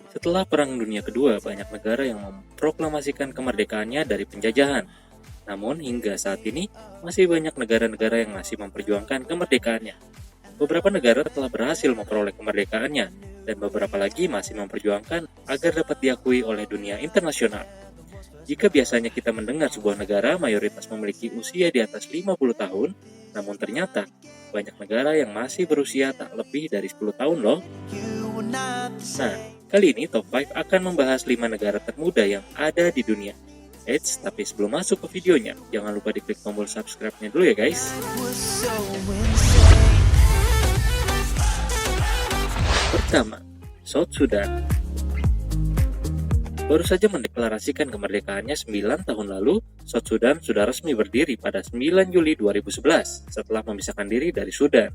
Setelah Perang Dunia Kedua, banyak negara yang memproklamasikan kemerdekaannya dari penjajahan. Namun hingga saat ini, masih banyak negara-negara yang masih memperjuangkan kemerdekaannya. Beberapa negara telah berhasil memperoleh kemerdekaannya, dan beberapa lagi masih memperjuangkan agar dapat diakui oleh dunia internasional. Jika biasanya kita mendengar sebuah negara mayoritas memiliki usia di atas 50 tahun, namun ternyata banyak negara yang masih berusia tak lebih dari 10 tahun loh. Nah, kali ini Top 5 akan membahas 5 negara termuda yang ada di dunia. Eits, tapi sebelum masuk ke videonya, jangan lupa diklik tombol subscribe-nya dulu ya guys. Pertama, South Sudan. Baru saja mendeklarasikan kemerdekaannya 9 tahun lalu, South Sudan sudah resmi berdiri pada 9 Juli 2011 setelah memisahkan diri dari Sudan.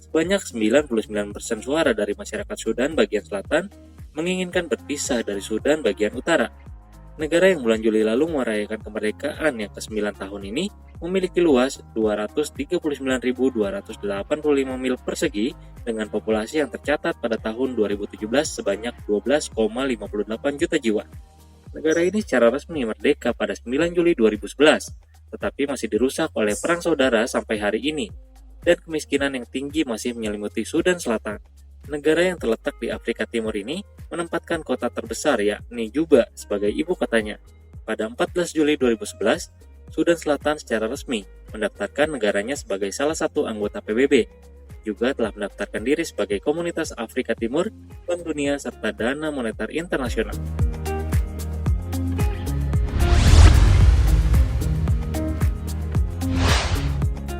Sebanyak 99% suara dari masyarakat Sudan bagian selatan menginginkan berpisah dari Sudan bagian utara. Negara yang bulan Juli lalu merayakan kemerdekaan yang ke-9 tahun ini memiliki luas 239.285 mil persegi dengan populasi yang tercatat pada tahun 2017 sebanyak 12,58 juta jiwa. Negara ini secara resmi merdeka pada 9 Juli 2011, tetapi masih dirusak oleh perang saudara sampai hari ini, dan kemiskinan yang tinggi masih menyelimuti Sudan Selatan. Negara yang terletak di Afrika Timur ini menempatkan kota terbesar yakni Juba sebagai ibu kotanya. Pada 14 Juli 2011, Sudan Selatan secara resmi mendaftarkan negaranya sebagai salah satu anggota PBB. Juga telah mendaftarkan diri sebagai Komunitas Afrika Timur, Bank Dunia, serta Dana Moneter Internasional.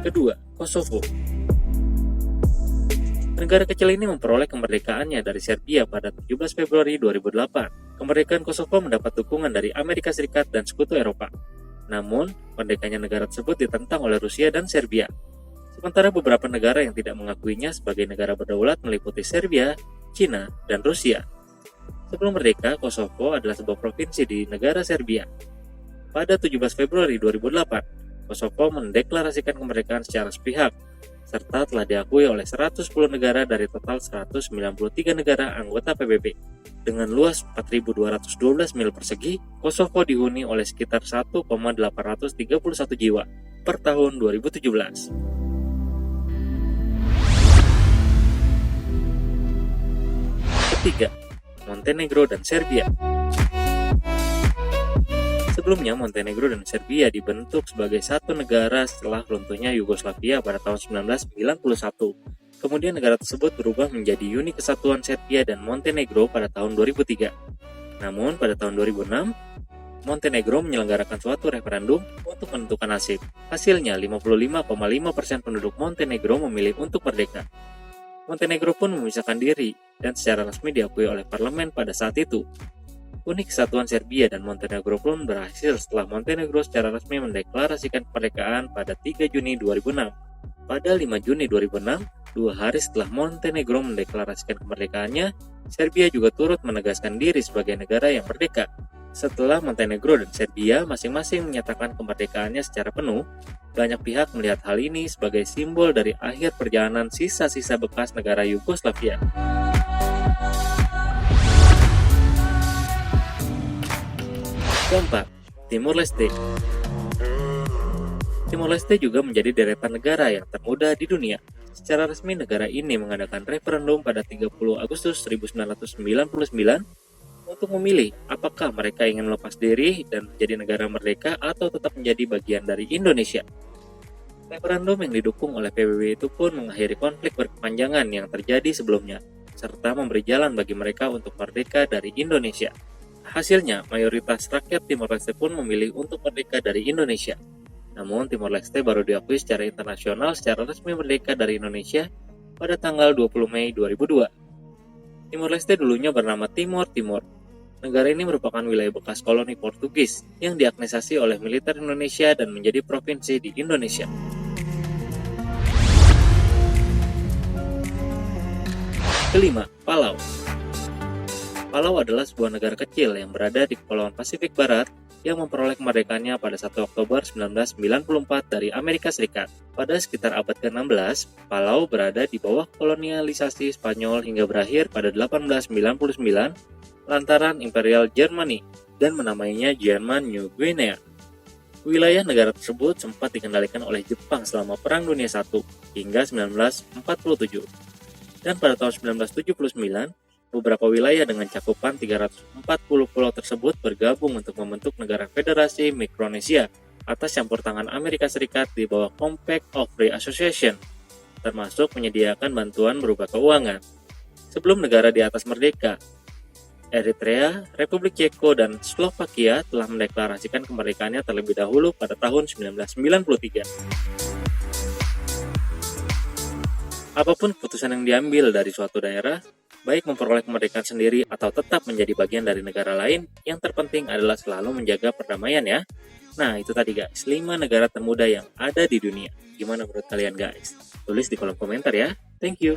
Kedua, Kosovo. Negara kecil ini memperoleh kemerdekaannya dari Serbia pada 17 Februari 2008. Kemerdekaan Kosovo mendapat dukungan dari Amerika Serikat dan Sekutu Eropa. Namun, merdekanya negara tersebut ditentang oleh Rusia dan Serbia. Sementara beberapa negara yang tidak mengakuinya sebagai negara berdaulat meliputi Serbia, Cina, dan Rusia. Sebelum merdeka, Kosovo adalah sebuah provinsi di negara Serbia. Pada 17 Februari 2008, Kosovo mendeklarasikan kemerdekaan secara sepihak, serta telah diakui oleh 110 negara dari total 193 negara anggota PBB. Dengan luas 4.212 mil persegi, Kosovo dihuni oleh sekitar 1,831 jiwa per tahun 2017. Ketiga, Montenegro dan Serbia. Sebelumnya, Montenegro dan Serbia dibentuk sebagai satu negara setelah runtuhnya Yugoslavia pada tahun 1991. Kemudian negara tersebut berubah menjadi Uni Kesatuan Serbia dan Montenegro pada tahun 2003. Namun, pada tahun 2006, Montenegro menyelenggarakan suatu referendum untuk menentukan nasib. Hasilnya, 55,5% penduduk Montenegro memilih untuk merdeka. Montenegro pun memisahkan diri dan secara resmi diakui oleh parlemen pada saat itu. Uni Kesatuan Serbia dan Montenegro pun berhasil setelah Montenegro secara resmi mendeklarasikan kemerdekaan pada 3 Juni 2006. Pada 5 Juni 2006, 2 hari setelah Montenegro mendeklarasikan kemerdekaannya, Serbia juga turut menegaskan diri sebagai negara yang merdeka. Setelah Montenegro dan Serbia masing-masing menyatakan kemerdekaannya secara penuh, banyak pihak melihat hal ini sebagai simbol dari akhir perjalanan sisa-sisa bekas negara Yugoslavia. Keempat, Timur Leste. Timur Leste juga menjadi deretan negara yang termuda di dunia. Secara resmi negara ini mengadakan referendum pada 30 Agustus 1999 untuk memilih apakah mereka ingin melepas diri dan menjadi negara merdeka atau tetap menjadi bagian dari Indonesia. Referendum yang didukung oleh PBB itu pun mengakhiri konflik berkepanjangan yang terjadi sebelumnya, serta memberi jalan bagi mereka untuk merdeka dari Indonesia. Hasilnya, mayoritas rakyat Timor Leste pun memilih untuk merdeka dari Indonesia. Namun, Timor Leste baru diakui secara internasional secara resmi merdeka dari Indonesia pada tanggal 20 Mei 2002. Timor Leste dulunya bernama Timor Timur. Negara ini merupakan wilayah bekas koloni Portugis yang diagnesasi oleh militer Indonesia dan menjadi provinsi di Indonesia. Kelima, Palau. Palau adalah sebuah negara kecil yang berada di Kepulauan Pasifik Barat yang memperoleh kemerdekaannya pada 1 Oktober 1994 dari Amerika Serikat. Pada sekitar abad ke-16, Palau berada di bawah kolonialisasi Spanyol hingga berakhir pada 1899 lantaran Imperial Germany dan menamainya Jerman New Guinea. Wilayah negara tersebut sempat dikendalikan oleh Jepang selama Perang Dunia I hingga 1947. Dan pada tahun 1979, beberapa wilayah dengan cakupan 340 pulau tersebut bergabung untuk membentuk negara Federasi Mikronesia atas campur tangan Amerika Serikat di bawah Compact of Free Association, termasuk menyediakan bantuan berupa keuangan. Sebelum negara di atas merdeka, Eritrea, Republik Ceko, dan Slovakia telah mendeklarasikan kemerdekaannya terlebih dahulu pada tahun 1993. Apapun keputusan yang diambil dari suatu daerah, baik memperoleh kemerdekaan sendiri atau tetap menjadi bagian dari negara lain, yang terpenting adalah selalu menjaga perdamaian ya. Nah, itu tadi guys, 5 negara termuda yang ada di dunia. Gimana menurut kalian guys? Tulis di kolom komentar ya. Thank you.